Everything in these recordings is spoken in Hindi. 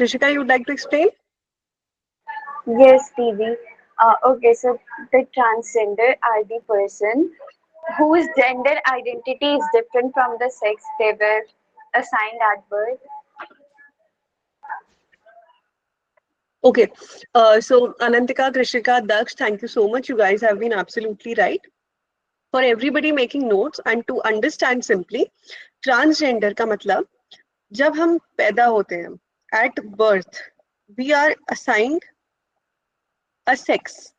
Trishika, you would like to explain? Yes, TV. Okay, so the transgender are the person whose gender identity is different from the sex they were assigned at birth. Okay. So Anantika, Trishika, Daksh, thank you so much. You guys have been absolutely right. For everybody making notes and to understand simply, transgender का मतलब जब हम पैदा होते हैं, at birth, we are assigned a sex.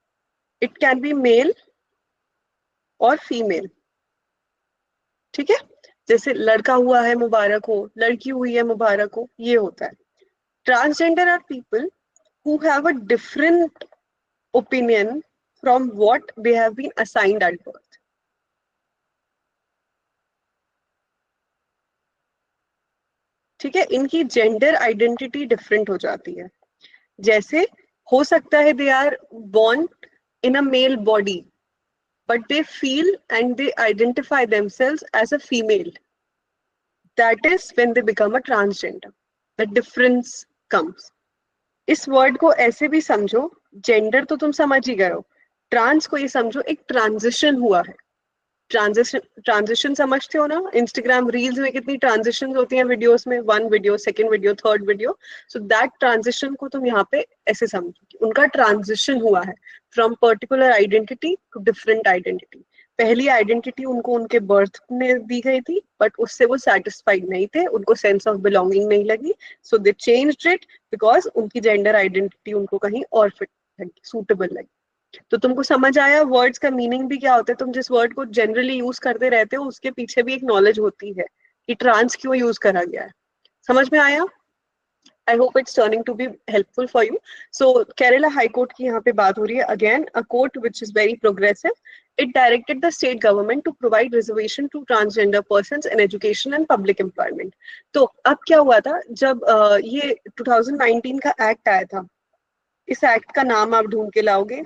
It can be male or female. ठीक है? जैसे लड़का हुआ है मुबारक हो, लड़की हुई है मुबारक हो, ये होता है. Transgender are people who have a different opinion from what they have been assigned at birth. ठीक है, इनकी जेंडर आइडेंटिटी डिफरेंट हो जाती है. जैसे हो सकता है they are born in a male body but they feel and they identify themselves as a female. That is when they become a transgender. The difference comes. इस वर्ड को ऐसे भी समझो, जेंडर तो तुम समझ ही गए हो, ट्रांस को ये समझो एक ट्रांजिशन हुआ है. ट्रांजिशन समझते हो ना? इंस्टाग्राम रील्स में कितनी ट्रांजिशन होती हैं वीडियोस में, 1 video, 2nd video, 3rd video. So that transition को तुम यहाँ पे ऐसे समझो कि उनका ट्रांजिशन हुआ है from particular identity to different identity. पहली आइडेंटिटी उनको उनके बर्थ में दी गई थी बट उससे वो सेटिस्फाइड नहीं थे, उनको सेंस ऑफ बिलोंगिंग नहीं लगी, सो दे चेंज्ड इट बिकॉज उनकी जेंडर आइडेंटिटी उनको कहीं और फिट लगी, सूटेबल लगी. तो तुमको समझ आया वर्ड्स का मीनिंग भी क्या होता है? तुम जिस वर्ड को जनरली यूज करते रहते हो उसके पीछे भी एक नॉलेज होती है कि ट्रांस क्यों यूज करा गया है. समझ में आया? I hope it's turning to be helpful for you. So Kerala High Court की यहाँ पे बात हो रही है. Again, a court which is very progressive. It directed the state government to provide reservation to transgender persons in education and public employment. तो अब क्या हुआ था जब ये 2019 का एक्ट आया था, इस एक्ट का नाम आप ढूंढ के लाओगे.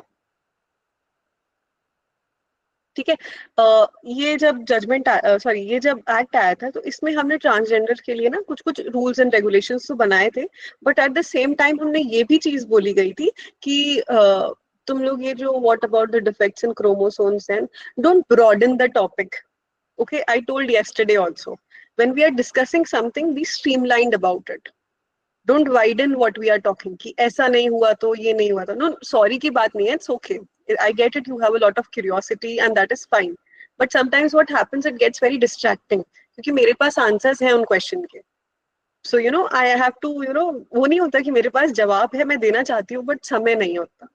ठीक है. ये जब जजमेंट सॉरी ये जब एक्ट आया था तो इसमें हमने ट्रांसजेंडर के लिए ना कुछ कुछ रूल्स एंड रेगुलेशंस तो बनाए थे, but at the same time हमने ये भी चीज बोली गई थी कि तुम लोग ये जो what about the defects in chromosomes and don't broaden the topic. Okay, I told yesterday also, when we are discussing something, be streamlined about it. Don't widen what we are talking कि ऐसा नहीं हुआ तो ये नहीं हुआ तो. No, sorry की बात नहीं है, it's okay. I get it, you have a lot of curiosity and that is fine. But sometimes what happens, it gets very distracting क्योंकि मेरे पास answers हैं उन question के. So you know, I have to, you know, वो नहीं होता कि मेरे पास जवाब है मैं देना चाहती हूँ but समय नहीं होता.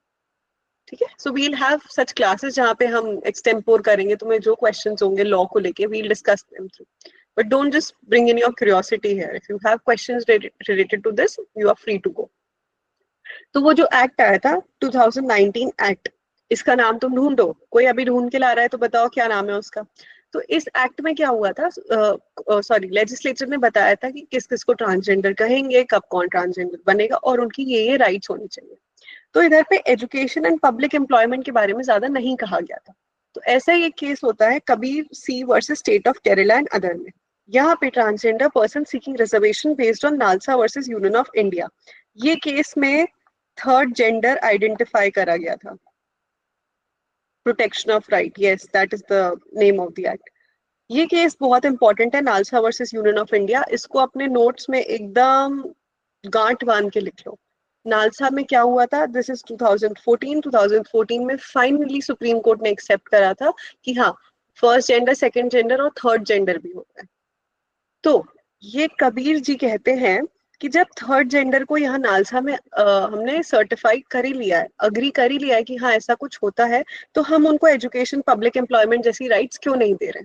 ठीक है. So we'll have such classes जहाँ पे हम एक्सटेम्पोर करेंगे, तुम्हें जो क्वेश्चंस होंगे लॉ को लेके we'll discuss them through. But don't just bring in your curiosity here. If you have questions related to this, you are free to go. तो वो जो एक्ट आया था 2019 एक्ट, इसका नाम तुम ढूंढो. कोई अभी ढूंढ के ला रहा है तो बताओ क्या नाम है उसका. तो इस एक्ट में क्या हुआ था, सॉरी लेजिस्लेचर ने बताया था कि किस किस को ट्रांसजेंडर कहेंगे, कब कौन ट्रांसजेंडर बनेगा और उनकी ये राइट्स होनी चाहिए. तो इधर पे एजुकेशन एंड पब्लिक एम्प्लॉयमेंट के बारे में ज्यादा नहीं कहा गया था. तो ऐसा ही एक केस होता है Kabir C versus state of Kerala and other में. यहाँ पे transgender person seeking reservation based on NALSA versus Union of India. ये केस में थर्ड जेंडर आइडेंटिफाई करा गया था. Protection of right, yes that is the name of the act. ये केस बहुत इंपॉर्टेंट है, NALSA versus Union of India. इसको अपने नोट्स में एकदम गांठ बांध के लिख लो. नालसा में क्या हुआ था, दिस इज 2014 में फाइनली सुप्रीम कोर्ट ने एक्सेप्ट करा था कि हाँ फर्स्ट जेंडर, सेकंड जेंडर और थर्ड जेंडर भी होता है. तो ये कबीर जी कहते हैं कि जब थर्ड जेंडर को यहाँ नालसा में हमने सर्टिफाइड कर ही लिया है, अग्री कर ही लिया है कि हाँ ऐसा कुछ होता है, तो हम उनको एजुकेशन, पब्लिक एम्प्लॉयमेंट जैसी राइट्स क्यों नहीं दे रहे.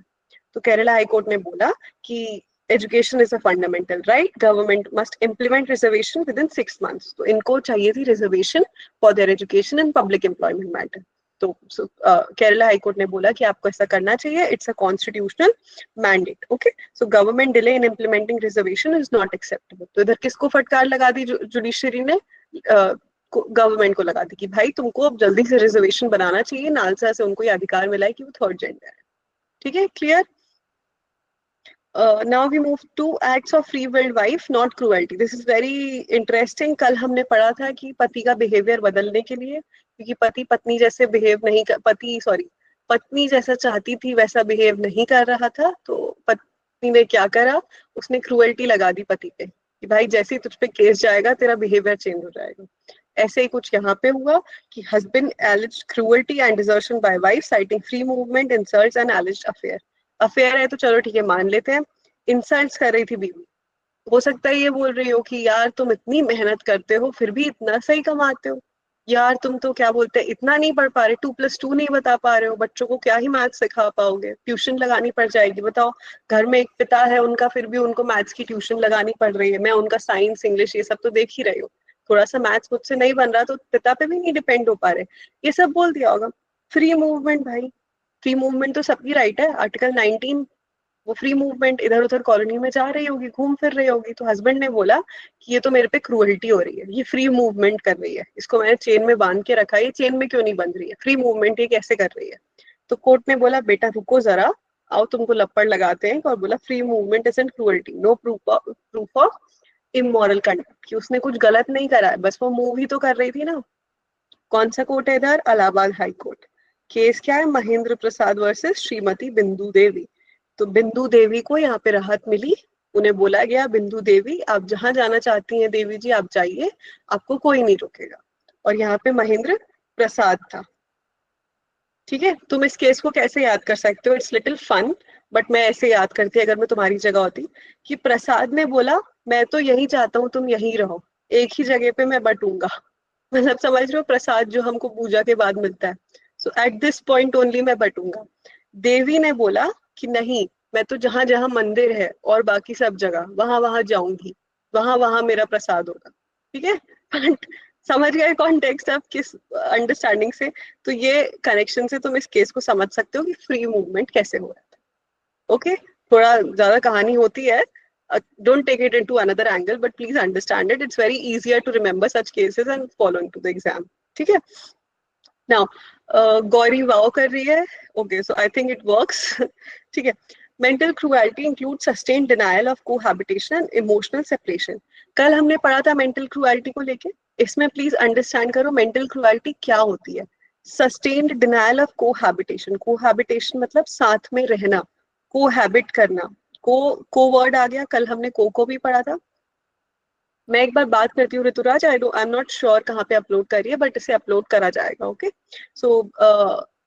तो केरला हाई कोर्ट ने बोला कि education is a fundamental right, government must implement reservation with in 6 months. तो इनको चाहिए थी reservation for their education and public employment matter. तो केरला हाई कोर्ट ने बोला कि आपको ऐसा करना चाहिए, it's a constitutional mandate. Okay, so government delay in implementing reservation is not acceptable. तो इधर किसको फटकार लगा दी जुडिशरी ने? गवर्नमेंट को लगा दी कि भाई तुमको अब जल्दी से रिजर्वेशन बनाना चाहिए, नालसा से उनको ये अधिकार मिला है कि वो थर्ड जेंडर है. ठीक है, clear? Now we move to acts of free willed wife not cruelty. This is very interesting. कल हमने पढ़ा था कि पति का बिहेवियर बदलने के लिए, क्योंकि पति पत्नी जैसे बिहेव नहीं कर, पत्नी जैसा चाहती थी वैसा बिहेव नहीं कर रहा था, तो पत्नी ने क्या करा, उसने क्रूएल्टी लगा दी पति पे कि भाई जैसे ही तुझ पे केस जाएगा तेरा बिहेवियर चेंज हो जाएगा. ऐसे ही कुछ यहाँ पे हुआ कि husband alleged cruelty and desertion by wife citing free movement, insults and alleged affair. Affair है तो चलो ठीक है मान लेते हैं. इंसल्ट्स कर रही थी बीवी. हो सकता है ये बोल रही हो कि यार तुम इतनी मेहनत करते हो फिर भी इतना सही कमाते हो, यार तुम तो क्या बोलते हैं इतना नहीं पढ़ पा रहे, 2+2 नहीं बता पा रहे हो, बच्चों को क्या ही मैथ्स सिखा पाओगे, ट्यूशन लगानी पड़ जाएगी. बताओ, घर में एक पिता है उनका, फिर भी उनको मैथ्स की ट्यूशन लगानी पड़ रही है. मैं उनका साइंस इंग्लिश ये सब तो देख ही रही हूँ, थोड़ा सा मैथ्स मुझसे नहीं बन रहा तो पिता पे भी नहीं डिपेंड हो पा रहे. ये सब बोल दिया होगा. फ्री मूवमेंट भाई, फ्री मूवमेंट तो सबकी राइट है, आर्टिकल 19. वो फ्री मूवमेंट इधर उधर कॉलोनी में जा रही होगी, घूम फिर रही होगी, तो हस्बैंड ने बोला कि ये तो मेरे पे क्रूअल्टी हो रही है, ये फ्री मूवमेंट कर रही है, इसको मैंने चेन में बांध के रखा है, ये चेन में क्यों नहीं बंध रही है, फ्री मूवमेंट ये कैसे कर रही है. तो कोर्ट ने बोला बेटा रुको जरा, आओ तुमको लपड़ लगाते हैं, और बोला free movement is and cruelty, no proof of immoral conduct, कि उसने कुछ गलत नहीं करा है, बस वो मूव ही तो कर रही थी ना. कौन सा कोर्ट है इधर, इलाहाबाद हाई कोर्ट. केस क्या है, महेंद्र प्रसाद वर्सेस श्रीमती बिंदु देवी. तो बिंदु देवी को यहाँ पे राहत मिली. उन्हें बोला गया बिंदु देवी आप जहां जाना चाहती हैं देवी जी आप जाइए, आपको कोई नहीं रोकेगा. और यहाँ पे महेंद्र प्रसाद था. ठीक है, तुम इस केस को कैसे याद कर सकते हो, इट्स लिटिल फन, बट मैं ऐसे याद करती अगर मैं तुम्हारी जगह होती, कि प्रसाद ने बोला मैं तो यही चाहता हूँ तुम यहीं रहो, एक ही जगह पे मैं बटूंगा. मतलब समझ रहे हो, प्रसाद जो हमको पूजा के बाद मिलता है, सो एट दिस पॉइंट ओनली मैं बटूंगा. देवी ने बोला कि नहीं, मैं तो जहां जहां मंदिर है और बाकी सब जगह वहां वहां जाऊंगी, वहां वहां मेरा प्रसाद होगा. ठीक है, बट समझ गए कॉन्टेक्स्ट आप किस अंडरस्टैंडिंग से. तो ये कनेक्शन से तुम इस केस को समझ सकते हो कि फ्री मूवमेंट कैसे हो रहा था. ओके, थोड़ा ज्यादा कहानी होती है, don't take it into another angle, but please understand it. It's very easier to remember such cases and follow into the exam. ठीक है. Now, गौरी वाओ कर रही है. Okay, so I think it works. ठीक है. Mental cruelty includes sustained denial of cohabitation and emotional separation. कल हमने पढ़ा था mental cruelty को लेके. इसमें प्लीज अंडरस्टैंड करो मेंटल क्रुएल्टी क्या होती है. Sustained denial of cohabitation. Cohabitation मतलब साथ में रहना, कोहैबिट करना. को वर्ड आ गया, कल हमने को भी पढ़ा था. मैं एक बार बात करती हूँ Rituraj, I am not sure कहाँ पे अपलोड करिए, बट इसे अपलोड करा जाएगा. Okay, so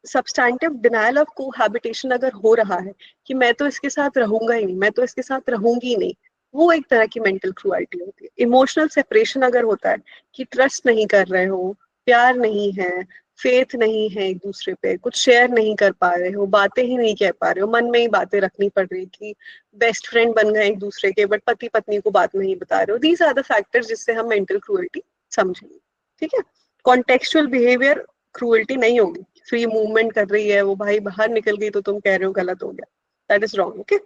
substantive denial of cohabitation अगर हो रहा है कि मैं तो इसके साथ रहूंगा ही नहीं, मैं तो इसके साथ रहूंगी नहीं, वो एक तरह की मेंटल क्रुएल्टी होती है. इमोशनल सेपरेशन अगर होता है कि ट्रस्ट नहीं कर रहे हो, प्यार नहीं है, फेथ नहीं है, एक दूसरे पे कुछ शेयर नहीं कर पा रहे हो, बातें ही नहीं कह पा रहे हो, मन में ही बातें रखनी पड़ रही कि बेस्ट फ्रेंड बन गए एक दूसरे के, बट पति पत्नी को बात नहीं बता रहे हो. दीज आर द फैक्टर्स जिससे हम मेंटल क्रूएल्टी समझेंगे. ठीक है, कॉन्टेक्चुअल बिहेवियर क्रूएल्टी नहीं होगी. फ्री मूवमेंट कर रही है वो, भाई बाहर निकल गई तो तुम कह रहे हो गलत हो गया, that is wrong. Okay,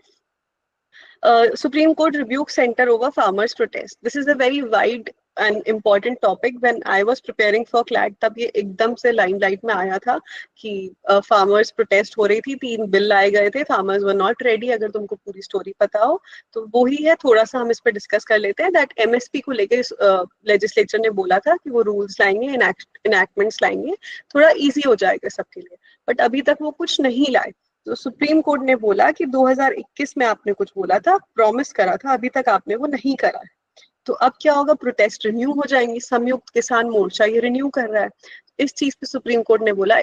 Supreme Court rebuked center over farmers' protest. This is a very wide and important topic. When I was preparing for CLAT, तब ये एकदम से लाइमलाइट में आया था कि फार्मर्स प्रोटेस्ट हो रही थी, 3 बिल लाए गए थे, फार्मर्स वर नॉट रेडी. अगर तुमको पूरी स्टोरी पता हो तो वो ही है, थोड़ा सा हम इस पर डिस्कस कर लेते हैं. दैट एमएसपी को लेकर लेजिस्लेचर ने बोला था कि वो रूल्स लाएंगे, इनैक्टमेंट्स लाएंगे, थोड़ा ईजी हो जाएगा सबके लिए, बट अभी तक वो कुछ नहीं लाए. तो सुप्रीम कोर्ट ने बोला कि 2021 में आपने कुछ बोला था, प्रॉमिस करा था, अभी तक आपने वो नहीं करा है. तो अब क्या होगा, प्रोटेस्ट रिन्यू हो जाएंगी. संयुक्त किसान मोर्चा ये रिन्यू कर रहा है. इस चीज पे सुप्रीम कोर्ट ने बोला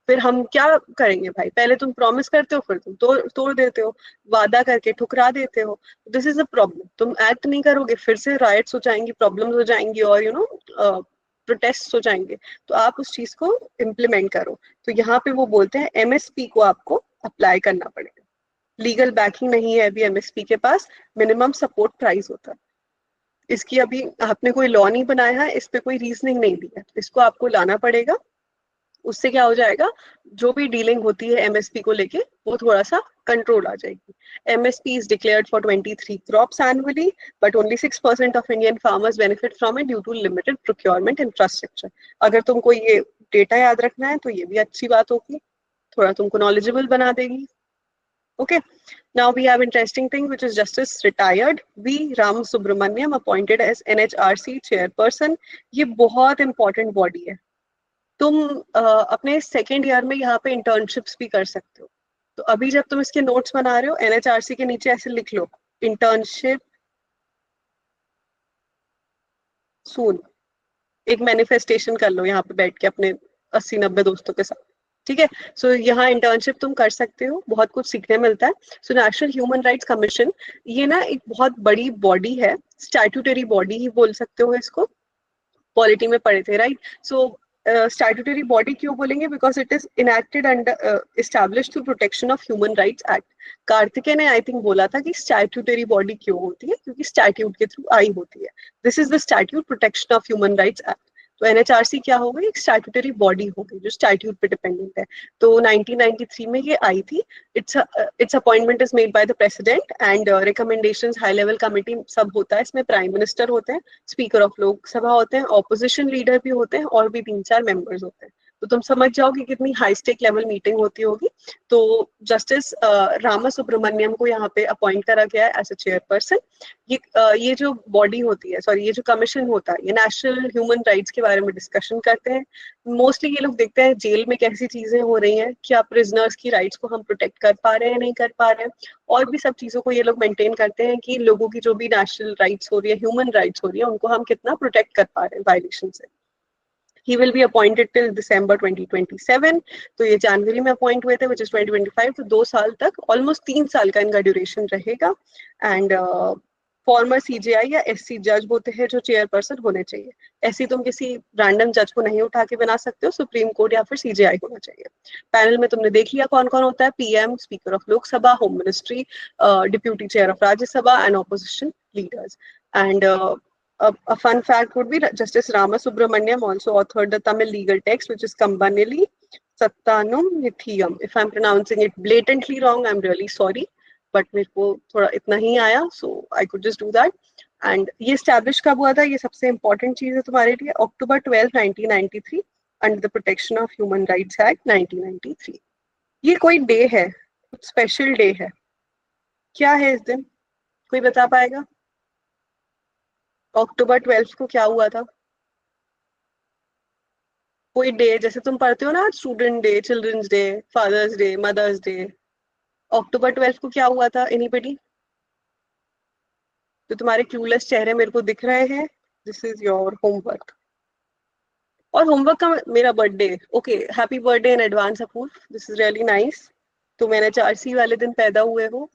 फिर हम क्या करेंगे भाई, पहले तुम प्रॉमिस करते हो फिर तुम तोड़ देते हो, वादा करके ठुकरा देते हो. This is a problem. तुम एक्ट नहीं करोगे फिर से राइट्स हो जाएंगी, प्रॉब्लम्स हो जाएंगी, और प्रोटेस्ट हो जाएंगे. तो आप उस चीज को इम्प्लीमेंट करो. तो यहाँ पे वो बोलते हैं एमएसपी को आपको अप्लाई करना पड़ेगा. लीगल बैकिंग नहीं है अभी एमएसपी के पास, मिनिमम सपोर्ट प्राइस होता है. इसकी अभी आपने कोई लॉ नहीं बनाया है, इस पे कोई रीजनिंग नहीं दी है, इसको आपको लाना पड़ेगा. उससे क्या हो जाएगा, जो भी डीलिंग होती है एमएसपी को लेके वो थोड़ा सा कंट्रोल आ जाएगी. MSP is declared for 23 crops annually, but only 6% of Indian farmers benefit from it due to limited procurement infrastructure. अगर तुमको ये डेटा याद रखना है तो ये भी अच्छी बात होगी, थोड़ा तुमको नॉलेजेबल बना देगी. Okay. Now we have interesting thing, which is Justice retired V Ram Subramaniam appointed as NHRC chairperson. ये बहुत important body है. तुम अपने सेकेंड ईयर में यहाँ पे इंटर्नशिप्स भी कर सकते हो. तो अभी जब तुम इसके नोट्स बना रहे हो, NHRC के नीचे ऐसे लिख लो, इंटर्नशिप सून. एक मैनिफेस्टेशन कर लो यहाँ पे बैठ के अपने 80-90 दोस्तों के साथ. ठीक है. सो यहाँ इंटर्नशिप तुम कर सकते हो, बहुत कुछ सीखने मिलता है. So national human rights commission, ये ना एक बहुत बड़ी बॉडी है, स्टैट्यूटरी बॉडी ही बोल सकते हो इसको. पॉलिटी में पढ़े थे, राइट. सो स्टैट्यूटरी बॉडी क्यों बोलेंगे? Because it is enacted under established to protection of human rights act. Kartikeya ने आई थिंक बोला था कि स्टैट्यूटरी बॉडी क्यों होती है, क्योंकि स्टैट्यूट के थ्रू आई होती है. This is the statute protection of human rights act. तो NHRC क्या हो गई? एक स्टैट्यूटरी बॉडी हो गई जो स्टैट्यूट पे डिपेंडेंट है. तो 1993 में ये आई थी. It's appointment is made by the president and recommendations high level committee सब होता है इसमें. प्राइम मिनिस्टर होते हैं, स्पीकर ऑफ लोकसभा होते हैं, ऑपोजिशन लीडर भी होते हैं और भी 3-4 मेंबर्स होते हैं. तो तुम समझ जाओ कि कितनी हाई स्टेक लेवल मीटिंग होती होगी. तो जस्टिस रामा सुब्रमण्यम को यहाँ पे अपॉइंट करा गया है एज अ चेयरपर्सन. ये जो बॉडी होती है, सॉरी, ये जो कमीशन होता है, ये नेशनल ह्यूमन राइट्स के बारे में डिस्कशन करते हैं. मोस्टली ये लोग देखते हैं जेल में कैसी चीजें हो रही हैं, क्या प्रिजनर्स की राइट्स को हम प्रोटेक्ट कर पा रहे हैं, नहीं कर पा रहे हैं, और भी सब चीजों को ये लोग मेंटेन करते हैं कि लोगों की जो भी नेशनल राइट्स हो रही है, ह्यूमन राइट्स हो रही है, उनको हम कितना प्रोटेक्ट कर पा रहे हैं वायलेशन से. He will be appointed till December 2027. तो ये जनवरी में अपॉइंट हुए थे, which is 2025. तो 2 साल तक, ऑलमोस्ट 3 साल का इनका ड्यूरेशन रहेगा. एंड फॉर्मर CJI या SC जज होते हैं जो चेयरपर्सन होने चाहिए. ऐसी तुम किसी रैंडम जज को नहीं उठा के बना सकते हो, सुप्रीम कोर्ट या फिर CJI होना चाहिए. पैनल में तुमने देख लिया कौन कौन होता है. PM, speaker of Lok Sabha, home ministry, deputy chair of Rajya Sabha and opposition leaders. And a fun fact would be Justice Rama Subramaniam also authored the Tamil legal text, which is Kambanili Sattanum Nithiyam. If I'm pronouncing it blatantly wrong, I'm really sorry, but मेरे को थोड़ा इतना ही आया, so I could just do that. And ये establish कब हुआ था? ये सबसे important चीज है तुम्हारे लिए. October 12, 1993, under the Protection of Human Rights Act 1993. ये कोई डे है, स्पेशल डे है. क्या है इस दिन? कोई बता पाएगा? October 12 को क्या हुआ था? कोई डे, जैसे तुम पढ़ते हो ना, student day, children's day, father's day, mother's day. October 12 को क्या हुआ था? एनीबडी? तो तुम्हारे क्लूलेस चेहरे मेरे को दिख रहे हैं. This is your homework. और होमवर्क का मेरा birthday. Okay, happy birthday in advance Apurva. This is really nice. तुम NHRC वाले दिन पैदा हुए हो.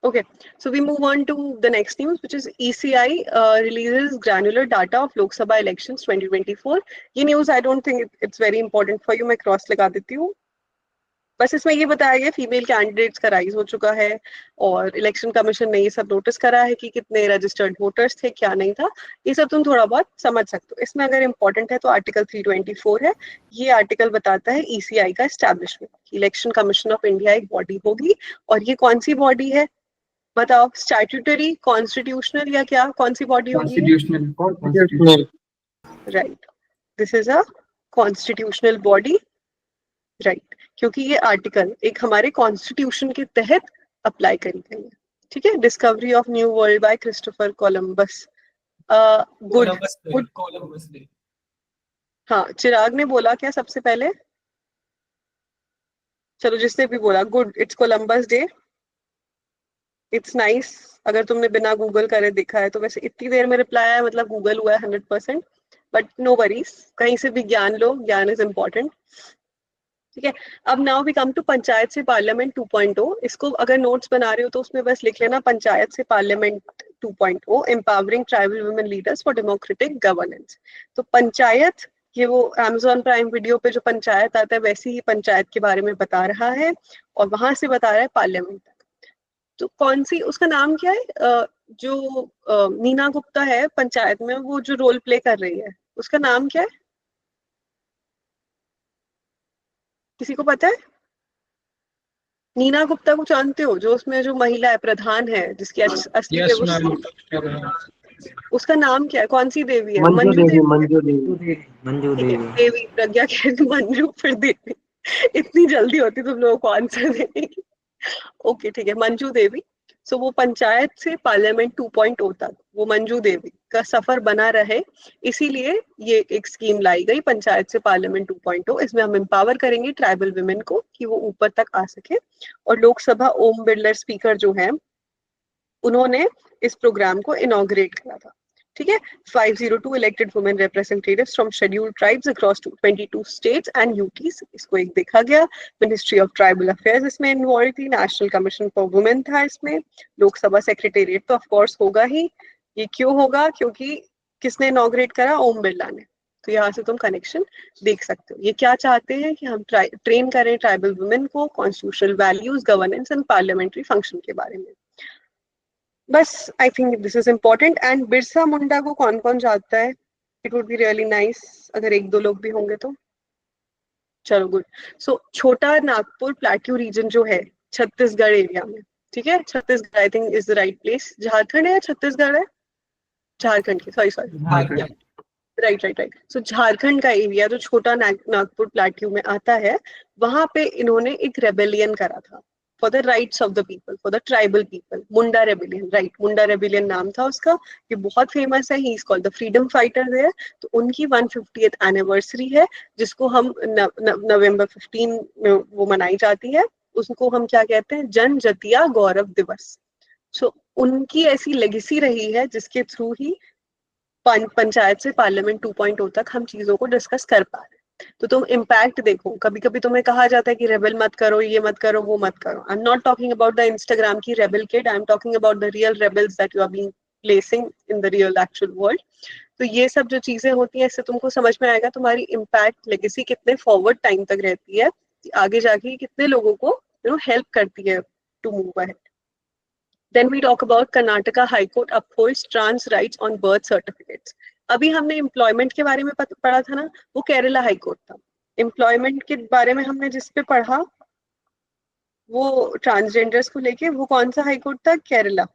Okay, so we move on to the next news, which is ECI releases granular data of Lok Sabha elections 2024. ये news I don't think it's very important for you. मैं cross लगा देती हूँ. बस इसमें ये बताया गया फीमेल कैंडिडेट्स का राइज हो चुका है और इलेक्शन कमीशन ने ये सब नोटिस करा है कि कितने रजिस्टर्ड वोटर्स थे, क्या नहीं था. ये सब तुम थोड़ा बहुत समझ सकते हो. इसमें अगर इम्पोर्टेंट है तो आर्टिकल 324 है. ये आर्टिकल बताता है ECI का establishment. Election commission of India एक बॉडी होगी. और ये कौन सी बॉडी है बताओ? स्टैट्यूटरी, कॉन्स्टिट्यूशनल या क्या? कौन सी बॉडी होगी? Constitutional. Right, this is a constitutional body. Right, क्योंकि ये आर्टिकल एक हमारे कॉन्स्टिट्यूशन के तहत अप्लाई करी गई है. ठीक है. Discovery of new world by Christopher Columbus. Good. हाँ, चिराग ने बोला क्या सबसे पहले? चलो, जिसने भी बोला, good. It's Columbus day. It's nice. अगर तुमने बिना गूगल करे देखा है तो. वैसे इतनी देर में रिप्लाई आया, मतलब गूगल हुआ है 100%. बट नो वरीज, कहीं से भी ज्ञान लो, ज्ञान इज इम्पोर्टेंट. ठीक है. अब now we come to panchayat से पार्लियामेंट 2.0. इसको अगर नोट्स बना रहे हो तो उसमें बस लिख लेना पंचायत से parliament 2.0, empowering tribal women leaders for democratic governance. तो पंचायत, ये वो Amazon प्राइम वीडियो पे जो पंचायत आता है वैसी ही पंचायत के बारे में बता रहा है. और वहां से बता रहा है पार्लियामेंट तक. तो कौन सी, उसका नाम क्या है? जो नीना गुप्ता है पंचायत में, वो जो रोल प्ले कर रही है, उसका नाम क्या है? किसी को पता है? नीना गुप्ता को जानते हो? जो उसमें जो महिला है, प्रधान है, जिसकी असली उसका नाम क्या है? कौन सी देवी है? मंजू देवी. देवी. प्रज्ञा कह रही मंजू, फिर देवी. इतनी जल्दी होती तुम लोगों को आंसर देने की। ओके ठीक है, मंजू देवी। सो वो पंचायत से पार्लियामेंट 2.0 तक वो मंजू देवी का सफर बना रहे, इसीलिए ये एक स्कीम लाई गई पंचायत से पार्लियामेंट 2.0। इसमें हम एम्पावर करेंगे ट्राइबल वुमेन को कि वो ऊपर तक आ सके। और लोकसभा ओम बिरला स्पीकर जो है, उन्होंने इस प्रोग्राम को इनॉग्रेट करा था। ठीक है, 502 elected women representatives from scheduled tribes across 22 states and UTs, इसको एक देखा गया। मिनिस्ट्री ऑफ ट्राइबल अफेयर्स इसमें इन्वॉल्व थी, नेशनल कमीशन फॉर वुमेन था इसमें, लोकसभा सेक्रेटेरिएट तो ऑफकोर्स होगा ही। ये क्यों होगा? क्योंकि किसने इनॉग्रेट करा? ओम बिरला ने। तो यहाँ से तुम कनेक्शन देख सकते हो। ये क्या चाहते हैं कि हम ट्रेन करें ट्राइबल वुमेन को constitutional values, governance and parliamentary function के बारे में। बस I think this is important. And Birsa Munda को कौन कौन जानता है? It would be really nice अगर एक दो लोग भी होंगे तो। चलो गुड। सो छोटा नागपुर प्लेट्यू रीजन जो है छत्तीसगढ़ एरिया में, ठीक है, Chhattisgarh I think is the right place. Jharkhand है या छत्तीसगढ़ है? झारखंड की, sorry sorry, right right right. So Jharkhand का एरिया जो छोटा नागपुर प्लेट्यू में आता है, वहां पे इन्होंने एक रेबेलियन करा था for the rights of the people, for the tribal people. Munda rebellion, right, Munda rebellion नाम था उसका। ये बहुत फेमस है, he is called the freedom fighter there. तो उनकी 150th एनिवर्सरी है, जिसको हम नवंबर 15 में वो मनाई जाती है। उसको हम क्या कहते हैं? जनजातीय गौरव दिवस। सो उनकी ऐसी लेगेसी रही है जिसके थ्रू ही पंचायत से पार्लियामेंट 2.0 तक हम चीजों को डिस्कस कर पा रहे हैं। तो तुम इम्पैक्ट देखो, कभी कभी तुम्हें कहा जाता है कि रेबल मत करो, ये मत करो, वो मत करो। I am not talking about the Instagram की rebel kid, I am talking about the real rebels that you are being placing in the real actual world. तो ये सब जो चीजें होती हैं, इससे तुमको समझ में आएगा तुम्हारी इम्पैक्ट लेगेसी कितने फॉरवर्ड टाइम तक रहती है, आगे जाके कितने लोगों को हेल्प करती है to move ahead. Then we talk about Karnataka High Court upholds trans rights on birth certificates. अभी हमने एम्प्लॉयमेंट के बारे में पढ़ा था ना, वो केरला हाई कोर्ट था। एम्प्लॉयमेंट के बारे में हमने जिस पे पढ़ा वो ट्रांसजेंडर्स को लेके, वो कौन सा हाई कोर्ट था? केरला।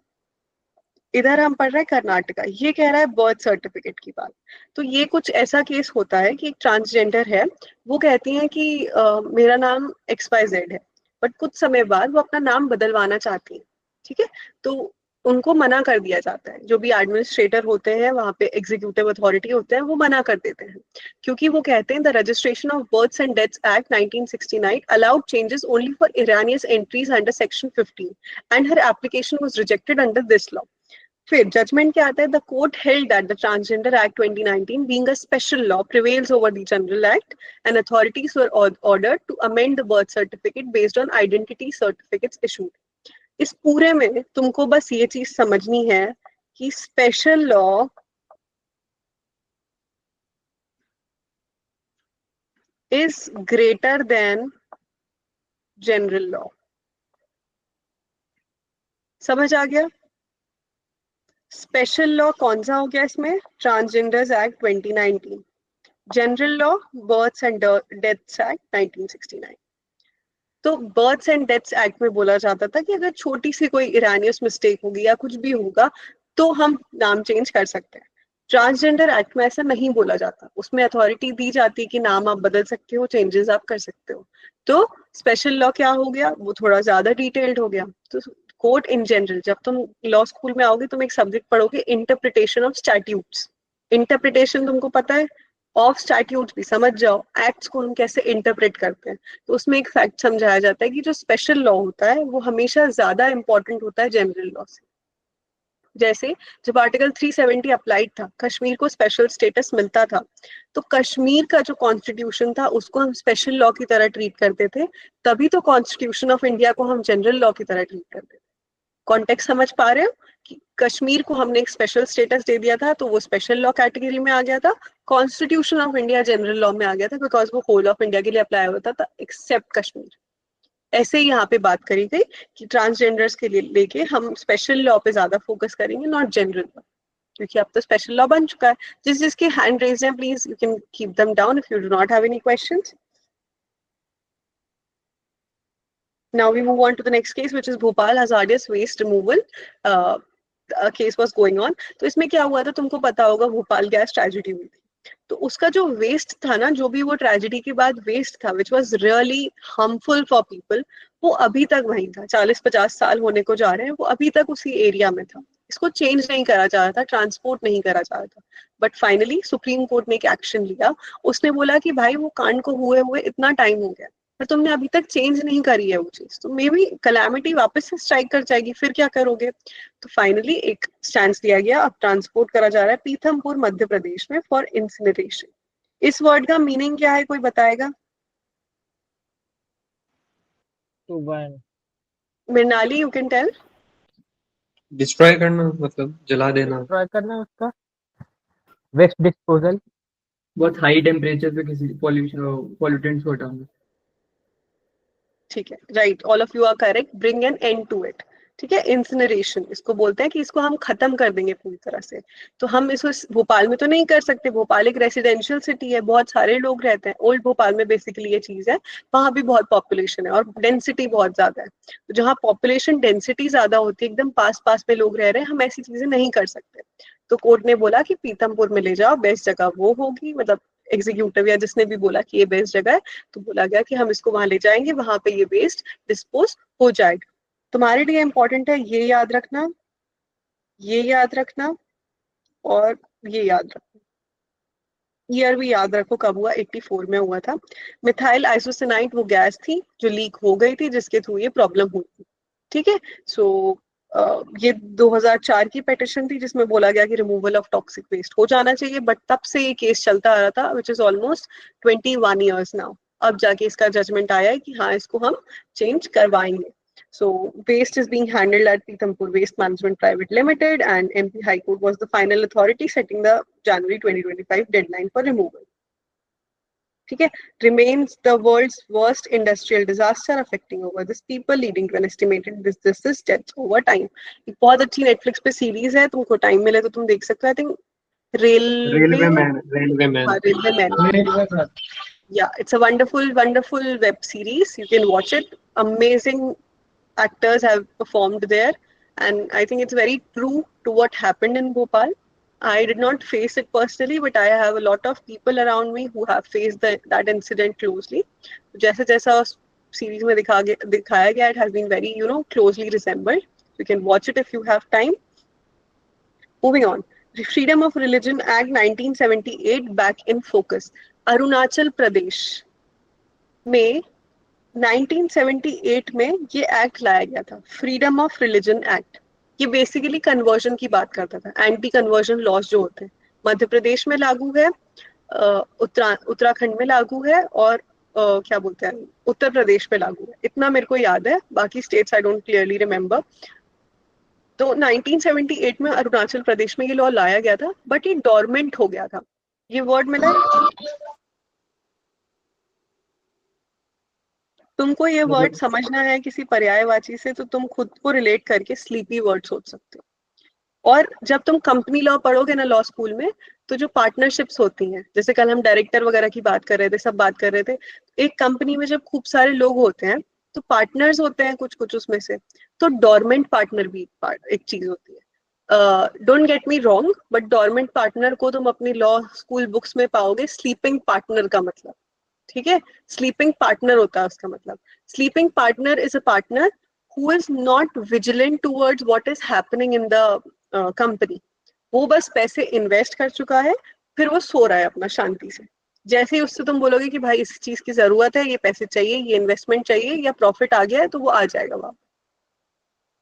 इधर हम पढ़ रहे हैं कर्नाटका। ये कह रहा है बर्थ सर्टिफिकेट की बात। तो ये कुछ ऐसा केस होता है कि एक ट्रांसजेंडर है, वो कहती है कि मेरा नाम XYZ है, बट कुछ समय बाद वो अपना नाम बदलवाना चाहती है। ठीक है, तो उनको मना कर दिया जाता है। जो भी एडमिनिस्ट्रेटर होते हैं वहां पे, एग्जीक्यूटिव अथॉरिटी होते हैं, वो मना कर देते हैं, क्योंकि वो कहते हैं the registration of births and deaths act 1969 allowed changes only for erroneous entries under section 15 and her application was rejected under this law. फिर जजमेंट क्या आता है? The court held that the transgender act 2019 being a special law prevails over the general act and authorities were ordered to amend the birth certificate based on identity certificates issued. इस पूरे में तुमको बस ये चीज समझनी है कि special law is greater than general law. समझ आ गया? स्पेशल लॉ कौन सा हो गया इसमें? Transgenders act 2019। General law births and deaths act 1969। तो बर्थ्स एंड डेथ्स एक्ट में बोला जाता था कि अगर छोटी सी कोई इरानियस मिस्टेक होगी या कुछ भी होगा तो हम नाम चेंज कर सकते हैं। ट्रांसजेंडर एक्ट में ऐसा नहीं बोला जाता, उसमें अथॉरिटी दी जाती है कि नाम आप बदल सकते हो, चेंजेस आप कर सकते हो। तो स्पेशल लॉ क्या हो गया? वो थोड़ा ज्यादा डिटेल्ड हो गया। तो कोर्ट इन जनरल, जब तुम लॉ स्कूल में आओगे तुम एक सब्जेक्ट पढ़ोगे इंटरप्रिटेशन ऑफ स्टैट्यूट्स। इंटरप्रिटेशन तुमको पता है? ऑफ स्टैट्यूट्स भी समझ जाओ, एक्ट्स को हम कैसे इंटरप्रेट करते हैं। तो उसमें एक फैक्ट समझाया जाता है कि जो स्पेशल लॉ होता है वो हमेशा ज्यादा इंपॉर्टेंट होता है जनरल लॉ से। जैसे जब आर्टिकल 370 अप्लाइड था, कश्मीर को स्पेशल स्टेटस मिलता था, तो कश्मीर का जो कॉन्स्टिट्यूशन था उसको हम स्पेशल लॉ की तरह ट्रीट करते थे, तभी तो कॉन्स्टिट्यूशन ऑफ इंडिया को हम जनरल लॉ की तरह ट्रीट करते थे। कॉन्टेक्स्ट समझ पा रहे हो कि कश्मीर को हमने एक स्पेशल स्टेटस दे दिया था तो वो स्पेशल लॉ कैटेगरी में आ गया था, constitution of India general law में आ गया था, बिकॉज वो होल ऑफ इंडिया के लिए अप्लाई होता था एक्सेप्ट कश्मीर। ऐसे ही यहाँ पे बात करी गई कि ट्रांसजेंडर्स के लिए लेके हम स्पेशल लॉ पे ज्यादा फोकस करेंगे, नॉट जनरल लॉ, क्योंकि अब तो स्पेशल लॉ बन चुका है। जिसके हैंड रेज है please you can keep them down if you do not have any questions. Now we move on to the next case, which is Bhopal hazardous waste removal. A case was going on. तो इसमें क्या हुआ था तुमको पता होगा, भोपाल गैस ट्रेजेडी हुई थी। तो उसका जो वेस्ट था ना, जो भी वो ट्रेजेडी के बाद वेस्ट था which was really harmful for people, वो अभी तक वहीं था। 40-50 साल होने को जा रहे हैं, वो अभी तक उसी एरिया में था। इसको चेंज नहीं करा जा रहा था, ट्रांसपोर्ट नहीं करा जा रहा था। बट फाइनली सुप्रीम कोर्ट ने एक एक्शन लिया। उसने बोला कि भाई वो कांड को हुए हुए इतना टाइम हो गया, पर तुमने अभी तक चेंज नहीं करी है वो चीज, तो मे बी कलैमिटी वापस से स्ट्राइक कर जाएगी, फिर क्या करोगे। तो फाइनली एक स्टैंड लिया गया, अब ट्रांसपोर्ट करा जा रहा है पीथमपुर मध्य प्रदेश में फॉर इंसिनरेशन। इस वर्ड का मीनिंग क्या है, कोई बताएगा? To burn. Mrinali, you can tell. Destroy करना, मतलब जला देना। डिस्ट्रॉय करना उसका, वेस्ट डिस्पोजल। बहुत हाई टेम्परेचर पे किसी पॉल्यूशन पॉल्यूटेंट्स को हटाना। ठीक है, right, all of you are correct, bring an end to it. ठीक है, इंसिनरेशन इसको बोलते हैं कि इसको हम खत्म कर देंगे पूरी तरह से। तो हम इसको भोपाल में तो नहीं कर सकते, भोपाल एक रेसिडेंशियल सिटी है, बहुत सारे लोग रहते हैं। ओल्ड भोपाल में बेसिकली ये चीज है, वहां भी बहुत पॉपुलेशन है और डेंसिटी बहुत ज्यादा है। तो जहाँ पॉपुलेशन डेंसिटी ज्यादा होती है, एकदम पास पास में लोग रह रहे हैं, हम ऐसी चीजें नहीं कर सकते। तो कोर्ट ने बोला कि पीतमपुर में ले जाओ, बेस्ट जगह वो होगी, मतलब एग्जीक्यूटिव या जिसने भी बोला कि ये बेस्ट जगह है, तो बोला गया कि हम इसको वहां ले जाएंगे, वहां पे ये वेस्ट डिस्पोज हो जाएगा। तुम्हारे लिए इंपॉर्टेंट है ये याद रखना, ये याद रखना, और ये याद रखना। ईयर भी याद रखो कब हुआ, 84 में हुआ था। मिथाइल आइसोसिनाइट वो गैस थी जो लीक हो गई थी, जिसके थ्रू ये प्रॉब्लम हुई थी। ठीक है, सो ये 2004 की पेटिशन थी जिसमें बोला गया कि रिमूवल ऑफ टॉक्सिक वेस्ट हो जाना चाहिए, बट तब से ये केस चलता आ रहा था, which is almost 21 years now. अब जाके इसका जजमेंट आया है कि हाँ इसको हम चेंज करवाएंगे। So waste is being handled at Pithampur Waste Management Private Limited, and MP High Court was the final authority setting the January 2025 deadline for removal. ठीक है, remains the world's worst industrial disaster affecting over this people, leading to an estimated business deaths over time. एक बहुत अच्छी Netflix पे सीरीज है, तुमको टाइम मिले तो तुम देख सकते हो। I think railway man, railway man. हाँ, Railway Man. Yeah, it's a wonderful web series. You can watch it. Amazing actors have performed there, and I think it's very true to what happened in Bhopal. I did not face it personally, but I have a lot of people around me who have faced that incident closely. जैसे जैसा series में दिखाया गया, it has been very, closely resembled. You can watch it if you have time. Moving on, the Freedom of Religion Act 1978 back in focus. Arunachal Pradesh में 1978 में ये एक्ट लाया गया था, फ्रीडम ऑफ रिलीजन एक्ट। ये बेसिकली कन्वर्जन की बात करता था, एंटी कन्वर्जन लॉज जो होते हैं। मध्य प्रदेश में लागू है, उत्तराखंड में लागू है, और क्या बोलते हैं, उत्तर प्रदेश में लागू है। इतना मेरे को याद है, बाकी states I don't clearly remember. तो 1978 में अरुणाचल प्रदेश में ये लॉ लाया गया था, बट ये डॉर्मेंट हो गया था। ये वर्ड मिला है तुमको? ये वर्ड समझना है किसी पर्यायवाची से, तो तुम खुद को रिलेट करके स्लीपी वर्ड सोच सकते हो। और जब तुम कंपनी लॉ पढ़ोगे ना लॉ स्कूल में, तो जो पार्टनरशिप्स होती हैं, जैसे कल हम डायरेक्टर वगैरह की बात कर रहे थे, सब बात कर रहे थे, एक कंपनी में जब खूब सारे लोग होते हैं तो पार्टनर्स होते हैं कुछ कुछ उसमें से, तो डोरमेंट पार्टनर भी एक चीज होती है। Don't get me wrong, but dormant partner को तुम अपनी लॉ स्कूल बुक्स में पाओगे स्लीपिंग पार्टनर का मतलब। ठीक है, स्लीपिंग पार्टनर होता है उसका मतलब। Sleeping partner is a partner who is not vigilant towards what is happening in the company. वो बस पैसे इन्वेस्ट कर चुका है, फिर वो सो रहा है अपना शांति से। जैसे ही उससे तुम बोलोगे कि भाई इस चीज की जरूरत है, ये पैसे चाहिए, ये इन्वेस्टमेंट चाहिए, या प्रॉफिट आ गया है, तो वो आ जाएगा वहां।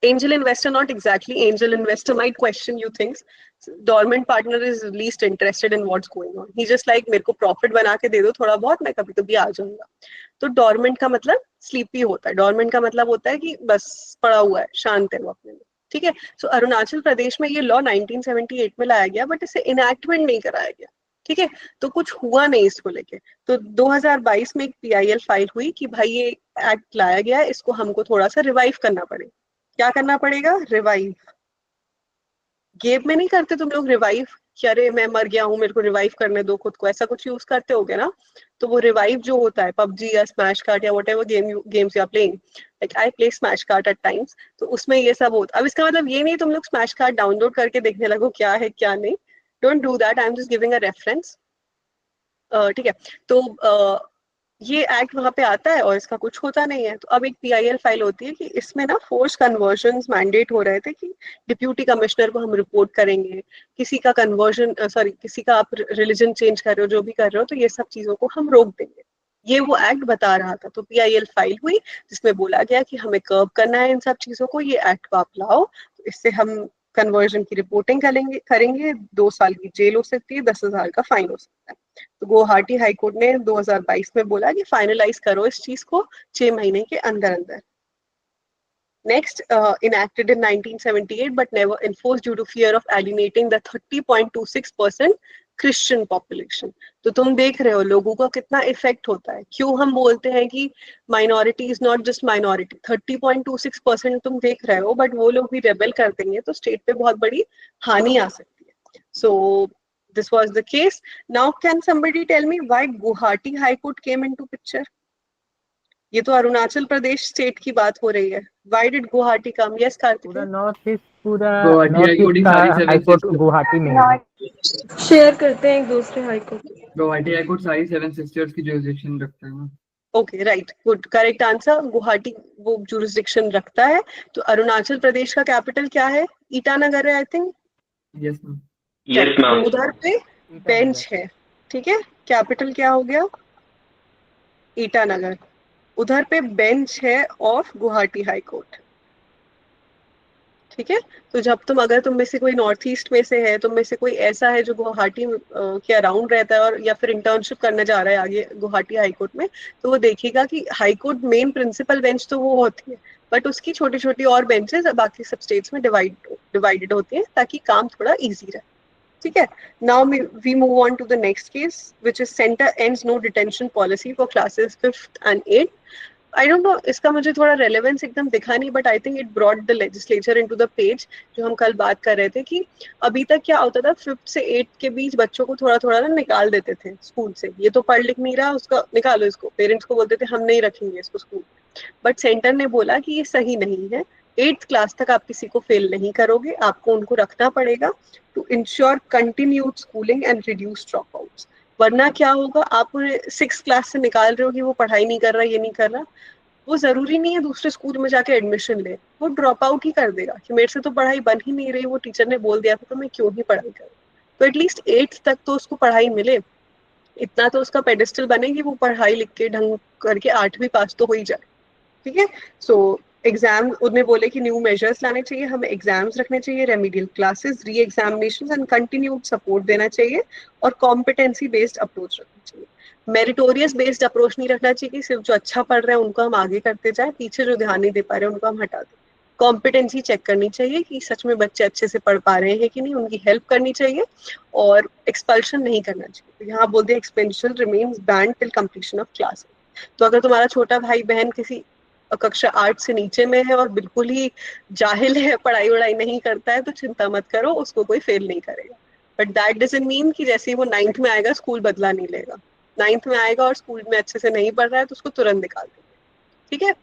angel investor, not exactly. Angel investor might question you things. Dormant partner is least interested in what's going on. He just like, मेरे को प्रॉफिट बना के दे दो थोड़ा बहुत, मैं कभी कभी आ जाऊंगा। तो डॉर्मेंट का मतलब स्लीपी होता है। डॉर्मेंट का मतलब होता है कि बस पड़ा हुआ है, शांत है वो अपने में। ठीक है, सो अरुणाचल प्रदेश में ये लॉ 1978 में लाया गया, बट इसे इनएक्टमेंट नहीं कराया गया। ठीक है, तो कुछ हुआ नहीं इसको लेके। तो 2022 में एक पीआईएल फाइल हुई कि भाई ये एक्ट लाया गया है, इसको हमको थोड़ा सा रिवाइव करना पड़ेगा। क्या करना पड़ेगा? रिवाइव। गेम में नहीं करते तुम लोग रिवाइव कि अरे मैं मर गया हूँ, मेरे को रिवाइव करने दो खुद को, ऐसा कुछ यूज करते होगे ना? तो वो रिवाइव जो होता है पबजी या स्मैश कार्ड या whatever games you are playing, like I play smash card at times, तो उसमें ये सब होता है। अब इसका मतलब ये नहीं तुम लोग स्मैश कार्ड डाउनलोड करके देखने लगो क्या है क्या नहीं। Don't do that, I am just giving a reference. ठीक है। तो ये एक्ट वहां पे आता है और इसका कुछ होता नहीं है। तो अब एक PIL फाइल होती है कि इसमें ना फोर्स कन्वर्जन मैंडेट हो रहे थे कि डिप्यूटी कमिश्नर को हम रिपोर्ट करेंगे, किसी का कन्वर्जन सॉरी किसी का आप रिलीजन चेंज कर रहे हो, जो भी कर रहे हो, तो ये सब चीजों को हम रोक देंगे। ये वो एक्ट बता रहा था। तो PIL फाइल हुई जिसमें बोला गया कि हमें कर्ब करना है इन सब चीजों को, ये एक्ट को आप लाओ, तो इससे हम कन्वर्जन की रिपोर्टिंग करेंगे 2 साल की जेल हो सकती है, 10,000 का फाइन हो सकता है। तो गुवाहाटी हाईकोर्ट ने 2022 में बोला कि फाइनलाइज करो इस चीज को 6 महीने के अंदर अंदर। Next, enacted in 1978 but never enforced due to fear of alienating the 30.26% Christian population. तो तुम देख रहे हो लोगों का कितना इफेक्ट होता है। क्यों हम बोलते हैं कि minority is not just minority, 30.26% तुम देख रहे हो, बट वो लोग भी रेबेल कर देंगे तो स्टेट पे बहुत बड़ी हानि आ सकती है। So this was the case. Now can somebody tell me why Guwahati high court came into picture? ये तो अरुणाचल प्रदेश स्टेट की बात हो रही है। Why did Guwahati come? Yes Kartik. पूरा पूरा गुवाहाटी नॉर्थ ईस्ट हाईकोर्ट ही का सारी हाई 7 कोर्ट सिस्टर, गुवाहाटी में ही है। Not शेयर करते हैं एक दूसरे हाई कोर्ट। गुवाहाटी हाईकोर्ट सारी 7 सिस्टर्स की जुरिसडिक्शन रखता है ना। Okay right, good, correct answer. Guwahati वो जुरिस्डिक्शन रखता है। तो अरुणाचल प्रदेश का कैपिटल क्या है? ईटानगर है I think. Yes ma'am. Yes ma'am. उधर पे बेंच है, ठीक है। कैपिटल क्या हो गया? ईटानगर। उधर पे बेंच है ऑफ गुवाहाटी हाई कोर्ट, ठीक है। तो जब अगर तुम में से कोई नॉर्थ ईस्ट में से है, तुम में से कोई ऐसा है जो गुवाहाटी के अराउंड रहता है और या फिर इंटर्नशिप करने जा रहा है आगे गुवाहाटी हाई कोर्ट में, तो वो देखेगा कि high court main principal bench तो वो होती है, बट उसकी छोटी छोटी और बेंचेस बाकी सब स्टेट्स में डिवाइडेड होती हैं ताकि काम थोड़ा ईजी रहे, ठीक है। Now we move on to the next case which is centre ends no detention policy for classes 5th and 8th। I don't know, इसका मुझे थोड़ा रेलेवेंस एकदम दिखा नहीं, but I think it brought the legislature into the page. जो हम कल बात कर रहे थे कि अभी तक क्या होता था, 5th से 8th के बीच बच्चों को थोड़ा थोड़ा ना निकाल देते थे स्कूल से। ये तो पढ़ लिख नहीं रहा, उसका निकालो इसको। पेरेंट्स को बोलते थे हम नहीं रखेंगे इसको स्कूल। बट सेंटर ने बोला कि ये सही नहीं है। 8th क्लास तक आप किसी को फेल नहीं करोगे, आपको उनको रखना पड़ेगा to ensure continued schooling and reduce drop outs. वरना क्या होगा, आप उन्हें 6th क्लास से निकाल रहे हो कि वो पढ़ाई नहीं कर रहा, ये नहीं कर रहा, वो जरूरी नहीं है दूसरे स्कूल में जाके एडमिशन ले, वो ड्रॉप आउट ही कर देगा कि मेरे से तो पढ़ाई बन ही नहीं रही, वो टीचर ने बोल दिया था तो मैं क्यों ही पढ़ाई करूँ। तो एटलीस्ट 8th तक तो उसको पढ़ाई मिले, इतना तो उसका पेडिस्टल बने कि वो पढ़ाई लिख के ढंग करके 8वीं पास तो हो ही जाए, ठीक है। सो एग्जाम उन्हें बोले कि न्यू मेजर्स लाने चाहिए, हमें एग्जाम्स रखने चाहिए, remedial classes, re examination and continued support देना चाहिए, और कॉम्पिटेंसी बेस्ड अप्रोच रखना चाहिए। मेरिटोरियस बेस्ड अप्रोच नहीं रखना चाहिए कि सिर्फ जो अच्छा पढ़ रहे हैं उनको हम आगे करते जाए, पीछे जो ध्यान नहीं दे पा रहे हैं उनको हम हटा दें। कॉम्पिटेंसी चेक करनी चाहिए कि सच में बच्चे अच्छे से पढ़ पा रहे हैं कि नहीं, उनकी हेल्प करनी चाहिए, और एक्सपल्शन नहीं करना चाहिए। तो यहाँ बोलते हैं expansion remains band till completion of class. तो अगर तुम्हारा छोटा भाई बहन किसी कक्षा 8 से नीचे में है और बिल्कुल ही जाहिल है, पढ़ाई वढ़ाई नहीं करता है, तो चिंता मत करो, उसको कोई फेल नहीं करेगा। बट दैट डजंट मीन कि जैसे ही वो 9th में आएगा स्कूल बदला नहीं लेगा। 9th में आएगा और स्कूल में अच्छे से नहीं पढ़ रहा है तो उसको तुरंत निकाल देंगे, ठीक है।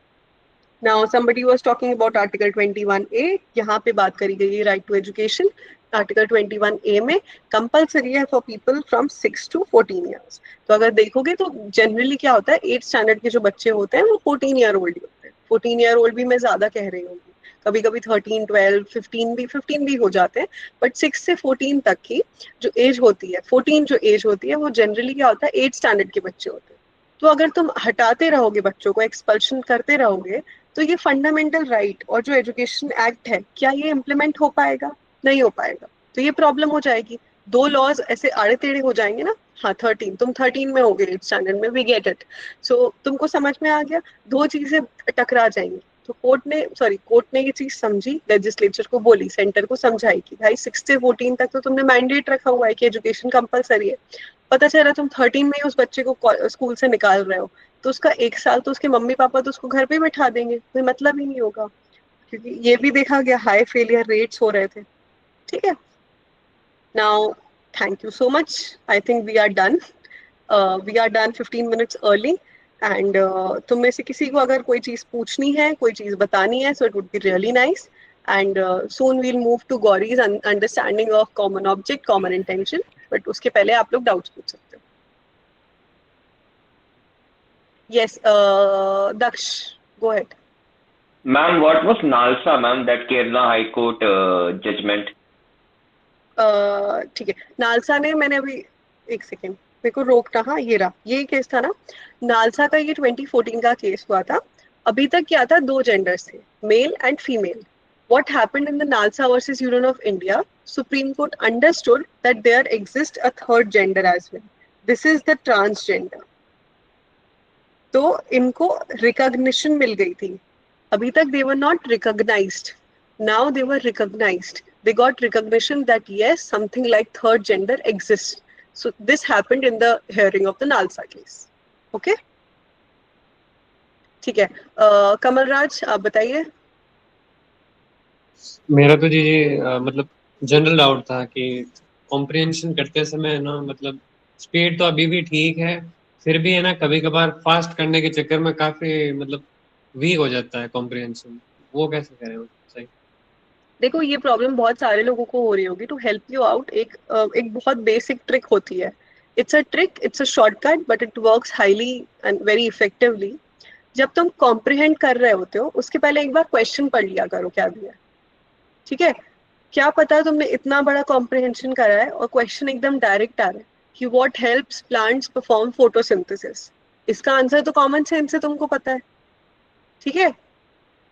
Now somebody was talking about article 21A। यहाँ पे बात करी गई है right to education. Article 21A में कंपल्सरी है for people from 6 to 14 years. तो अगर देखोगे तो जनरली क्या होता है, 8th स्टैंडर्ड के जो बच्चे होते हैं वो 14 ईयर ओल्ड ही होते हैं। 14 ईयर ओल्ड भी मैं ज्यादा कह रही हूँ, कभी कभी 13, 12, 15 भी हो जाते हैं, बट 6 से 14 तक की जो एज होती है, 14 जो एज होती है, वो जनरली क्या होता है 8th स्टैंडर्ड के बच्चे होते हैं। तो अगर तुम हटाते रहोगे बच्चों को, एक्सपल्शन करते रहोगे, तो ये फंडामेंटल राइट और जो एजुकेशन एक्ट है, क्या ये इम्प्लीमेंट हो पाएगा? नहीं हो पाएगा। तो ये प्रॉब्लम हो जाएगी। 2 लॉज ऐसे आड़े टेढ़े हो जाएंगे ना। हाँ 13, तुम 13 में हो गए 8th स्टैंडर्ड में, वी गेट इट। सो तुमको समझ में आ गया, 2 चीजें टकरा जाएंगी। तो कोर्ट ने ये चीज समझी, लेजिस्लेचर को बोली, सेंटर को समझाई कि भाई 6 से 14 तक तो तुमने मैंडेट रखा हुआ है कि एजुकेशन कंपलसरी है। पता चला तुम 13 में ही उस बच्चे को स्कूल से निकाल रहे हो, तो उसका 1 साल तो उसके मम्मी पापा तो उसको घर पे बैठा देंगे, कोई मतलब ही नहीं होगा। क्योंकि ये भी देखा गया, हाई फेलियर रेट्स हो रहे थे, ठीक है। Now thank you so much, I think we are done. We are done 15 minutes early. And तुम में से किसी को अगर कोई चीज पूछनी है, कोई चीज बतानी है, so it would be really nice. And soon we'll move to Gauri's understanding of common object, common intention. But उसके पहले आप लोग डाउट्स पूछ सकते हो। Yes, Daksh, go ahead. Ma'am, what was Nalsa, ma'am, that Kerala High Court judgment? ठीक है, नालसा ने, मैंने अभी एक सेकेंड मेरे को रोकना, हाँ ये रहा, ये केस था ना, नालसा का, ये 2014 का केस हुआ था। अभी तक क्या था, दो जेंडर्स थे, male and female. What happened in the Nalsa versus Union of India? Supreme Court understood that there exists a third gender as well. This is the transgender. तो इनको रिकॉग्निशन मिल गई थी। अभी तक they were not recognized. Now they were recognized. They got recognition that yes, something like third gender exists. So this happened in the hearing of the Nalsa case. Okay? ठीक है, कमल राज आप बताइए। मेरा तो जी मतलब जनरल डाउट था कि कॉम्प्रिहेंशन करते समय ना, मतलब स्पीड तो अभी भी ठीक है, फिर भी है ना कभी कभार फास्ट करने के चक्कर में काफी मतलब वीक हो जाता है कॉम्प्रिहेंशन। वो कैसे करें सही? देखो, ये प्रॉब्लम बहुत सारे लोगों को हो रही होगी। टू हेल्प यू आउट, एक बहुत बेसिक ट्रिक होती है। It's a trick, it's a shortcut, but it works highly and very effectively. जब तुम कॉम्प्रिहेंड कर रहे होते हो, उसके पहले एक बार क्वेश्चन पढ़ लिया करो क्या दिया है। ठीक है, क्या पता तुमने इतना बड़ा कॉम्प्रिहेंशन करा है और क्वेश्चन एकदम डायरेक्ट आ रहा है कि what helps plants perform photosynthesis. इसका आंसर तो कॉमन सेंस से तुमको पता है। ठीक है,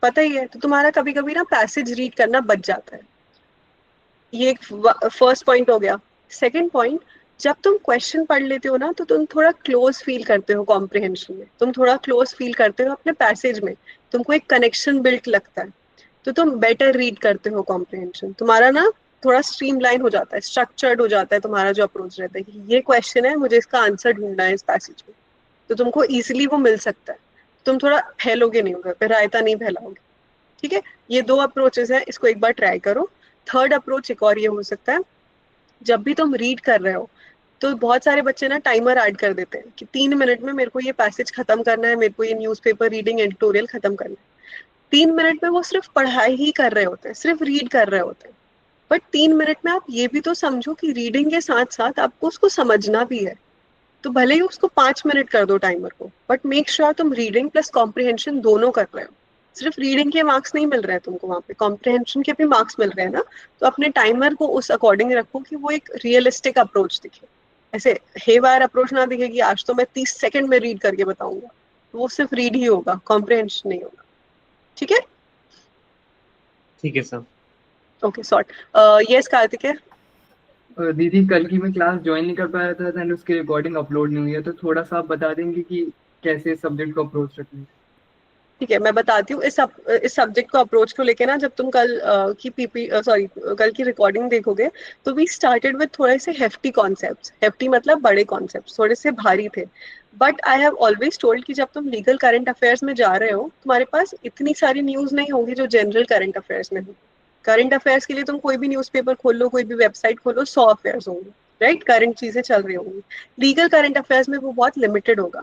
पता ही है, तो तुम्हारा कभी कभी ना पैसेज रीड करना बच जाता है। ये एक फर्स्ट पॉइंट हो गया। सेकंड पॉइंट, जब तुम क्वेश्चन पढ़ लेते हो ना, तो तुम थोड़ा क्लोज फील करते हो कॉम्प्रिहेंशन में, तुम थोड़ा क्लोज फील करते हो अपने पैसेज में, तुमको एक कनेक्शन बिल्ट लगता है, तो तुम बेटर रीड करते हो कॉम्प्रिहेंशन। तुम्हारा ना थोड़ा स्ट्रीमलाइन हो जाता है, स्ट्रक्चर्ड हो जाता है तुम्हारा जो अप्रोच रहता है कि ये क्वेश्चन है, मुझे इसका आंसर ढूंढना है इस पैसेज में, तो तुमको इजिली वो मिल सकता है। तुम थोड़ा फैलोगे नहीं, उधर पे रायता नहीं फैलाओगे। ठीक है, ये दो अप्रोचेस हैं, इसको एक बार ट्राई करो। थर्ड अप्रोच एक और ये हो सकता है, जब भी तुम रीड कर रहे हो, तो बहुत सारे बच्चे ना टाइमर ऐड कर देते हैं कि 3 मिनट में मेरे को ये पैसेज खत्म करना है, मेरे को ये न्यूज़पेपर रीडिंग एडिटोरियल खत्म करना है। 3 मिनट में वो सिर्फ पढ़ाई ही कर रहे होते हैं, सिर्फ रीड कर रहे होते हैं। बट 3 मिनट में आप ये भी तो समझो कि रीडिंग के साथ साथ आपको उसको समझना भी है। तो भले ही उसको 5 मिनट कर दो टाइमर को, बट मेक श्योर तुम रीडिंग प्लस कॉम्प्रिहेंशन दोनों कर रहे हो। सिर्फ रीडिंग के मार्क्स नहीं मिल रहे हैं तुमको, वहां पे कॉम्प्रिहेंशन के भी मार्क्स मिल रहे हैं ना। तो अपने टाइमर को उस अकॉर्डिंग रखो कि वो एक रियलिस्टिक अप्रोच दिखे। ऐसे हेवायर अप्रोच ना दिखे कि आज तो मैं 30 सेकंड में रीड करके बताऊंगा, तो वो सिर्फ रीड ही होगा, कॉम्प्रिहेंशन नहीं होगा। ठीक है, ठीक है sir. Okay sort. Yes Kartik है। दीदी, कल की मैं क्लास ज्वाइन नहीं कर पाया था एंड उसकी रिकॉर्डिंग अपलोड नहीं हुई है, तो थोड़ा सा आप बता देंगे कि कैसे इस सब्जेक्ट को अप्रोच रखें। ठीक है, मैं बताती हूँ इस सब्जेक्ट को अप्रोच को लेके ना। जब तुम कल की पीपी सॉरी कल की रिकॉर्डिंग देखोगे, तो वी स्टार्टेड विद थोड़े से हेफ्टी कॉन्सेप्ट्स। हेफ्टी मतलब बड़े कॉन्सेप्ट्स, थोड़े से भारी थे। But I have always told कि जब तुम लीगल करंट अफेयर्स में जा रहे हो, तुम्हारे पास इतनी सारी न्यूज नहीं होगी जो जनरल करंट अफेयर्स में हो। करंट अफेयर्स के लिए तुम कोई भी न्यूज़पेपर खोल लो, कोई भी वेबसाइट खोलो, 100 अफेयर्स होंगे, राइट, करंट चीजें चल रही होंगी। लीगल करंट अफेयर्स में वो बहुत लिमिटेड होगा।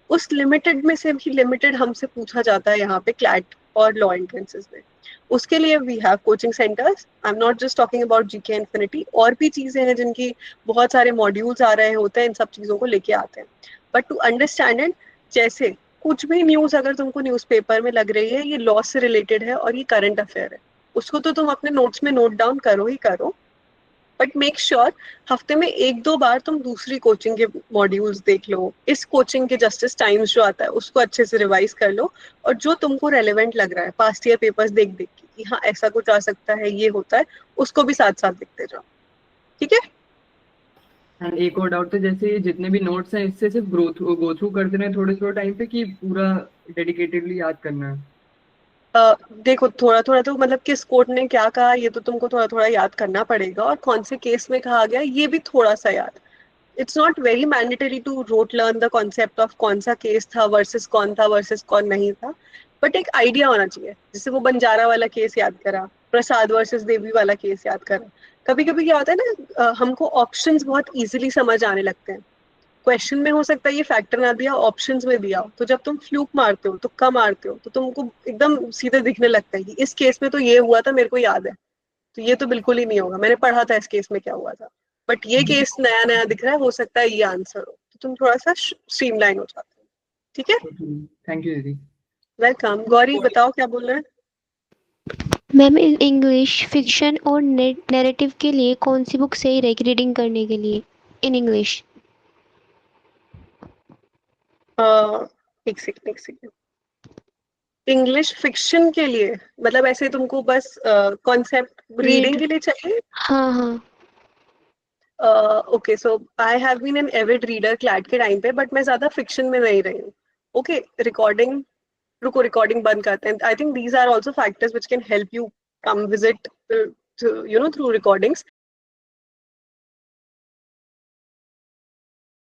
उस लिमिटेड में से भी लिमिटेड हमसे पूछा जाता है यहाँ पे क्लैट और लॉ एंट्रेंसेस में। उसके लिए we have coaching centres. I am not just talking about GK Infinity, और भी चीजें हैं जिनकी बहुत सारे मॉड्यूल्स आ रहे होते हैं, इन सब चीजों को लेके आते हैं। बट टू अंडरस्टैंड इट, जैसे कुछ भी न्यूज अगर तुमको न्यूज़पेपर में लग रही है ये लॉ से रिलेटेड है और ये करंट अफेयर है, उसको तो तुम अपने नोट्स में नोट डाउन करो ही करो। बट मेक श्योर हफ्ते में 1-2 बार तुम दूसरी कोचिंग के मॉड्यूल्स देख लो, इस कोचिंग के जस्टिस टाइम्स जो आता है उसको अच्छे से रिवाइज कर लो, और जो तुमको रेलेवेंट लग रहा है पास्ट ईयर पेपर्स देख देख के कि हाँ ऐसा कुछ आ सकता है, ये होता है, उसको भी साथ साथ लिखते जाओ। ठीक है, एंड एक और डाउट था, जैसे ये जितने भी नोट्स हैं इससे सिर्फ गो थ्रू करते रहे थोड़े थोड़े टाइम पे, कि पूरा डेडिकेटेडली याद करना है? देखो, थोड़ा थोड़ा तो मतलब किस कोर्ट ने क्या कहा ये तो तुमको थोड़ा थोड़ा याद करना पड़ेगा, और कौन से केस में कहा गया ये भी थोड़ा सा याद। It's not very mandatory to rote learn the concept of कौन सा केस था वर्सेस कौन नहीं था। बट एक आइडिया होना चाहिए, जैसे वो बंजारा वाला केस याद करा, प्रसाद वर्सेस देवी वाला केस याद करा। कभी कभी क्या होता है ना, हमको ऑप्शंस बहुत इजीली समझ आने लगते हैं। क्वेश्चन में हो सकता है ये फैक्टर ना दिया, ऑप्शंस में दिया हो, तो जब तुम फ्लूक मारते हो, तुक्का मारते हो, तो तुमको एकदम सीधे दिखने लगता है कि इस केस में तो ये हुआ था, मेरे को याद है, तो ये तो बिल्कुल ही नहीं होगा, मैंने पढ़ा था इस केस में क्या हुआ था। बट ये केस नया नया दिख रहा है, हो सकता है ये आंसर हो, तो तुम थोड़ा सा स्ट्रीमलाइन हो जाते हो। ठीक है, थैंक यू दीदी। वेलकम। गौरी बताओ क्या बोल रहे हैं। मैम इंग्लिश फिक्शन और नैरेटिव के लिए कौन सी बुक सही रहेगी रीडिंग करने के लिए इन इंग्लिश? एक सेकंड। इंग्लिश फिक्शन के लिए मतलब ऐसे तुमको बस कॉन्सेप्ट रीडिंग के लिए चाहिए? हाँ हाँ। Okay, so I have been an avid reader CLAT के टाइम पे, बट मैं ज्यादा फिक्शन में नहीं रही हूँ। ओके, रिकॉर्डिंग बंद करते हैं। I think these are also factors which can help you come visit through recordings.